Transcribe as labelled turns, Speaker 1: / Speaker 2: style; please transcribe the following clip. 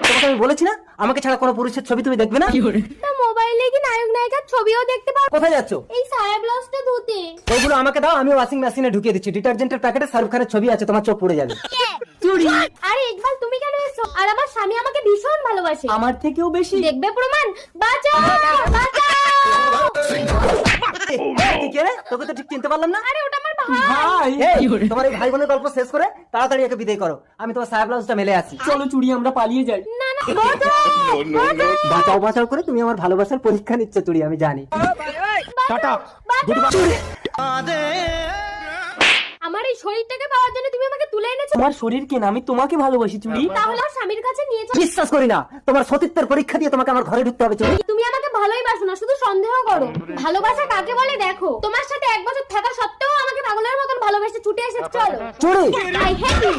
Speaker 1: তোমাকে আমি বলেছি না আমাকে ছাড়া কোনো পুরুষের ছবি তুমি দেখবে না।
Speaker 2: মোবাইলে কি নায়ক নায়িকার ছবিও দেখতে পারো?
Speaker 1: কোথায় যাচ্ছ?
Speaker 2: এই সায়া ব্লাউজটা ধুতে।
Speaker 1: ওইগুলো আমাকে দাও, আমি ওয়াশিং মেশিনে ঢুকিয়ে দিচ্ছি। ডিটারজেন্টের প্যাকেটে শাহরুখ খানের ছবি আছে, তোমার চোখ পড়ে যাবে।
Speaker 2: চুরি। আরে ইকবাল তুমি কেন এসছো? আর আমার স্বামী আমাকে ভীষণ ভালোবাসে।
Speaker 1: আমার থেকেও বেশি।
Speaker 2: দেখবে প্রমাণ? বাঁচাও বাঁচাও।
Speaker 1: তোকে তো ঠিক চিনতে পারলাম না।
Speaker 2: আরে ওটা আমার ভাই।
Speaker 1: তোমার এই ভাই বোনের গল্প শেষ করে তাড়াতাড়ি একে বিদায় করো। আমি তোমার সায়া ব্লাউজটা মেলে আছি। চলো চুড়ি, আমরা পালিয়ে যাই।
Speaker 2: না না বাঁচাও।
Speaker 1: বাঁচাও বাঁচাও করে তুমি আমার ভালোবাসার পরীক্ষা নিচ্ছ চুড়ি, আমি জানি। টাটা।
Speaker 2: আমার এই শরীরটাকে পাওয়ার জন্য তুমি আমাকে তুলে এনেছো।
Speaker 1: তোমার শরীর কেন, আমি তোমাকে ভালোবাসি চুড়ি।
Speaker 2: তাহলে আমার স্বামীর কাছে নিয়ে যাও।
Speaker 1: বিশ্বাস করি না, তোমার সতীত্বের পরীক্ষা দিয়ে তোমাকে আমার ঘরে ঢুকতে হবে চুড়ি।
Speaker 2: তুমি আমাকে ভালোই বাসো না, শুধু সন্দেহ করো। ভালোবাসা কাকে বলে দেখো। তোমার সাথে 1 বছর থাকা সত্ত্বেও আমাকে পাগলের মতন ভালোবেসে ছুটে এসেছো। চলো
Speaker 1: চুড়ি।
Speaker 2: I hate you.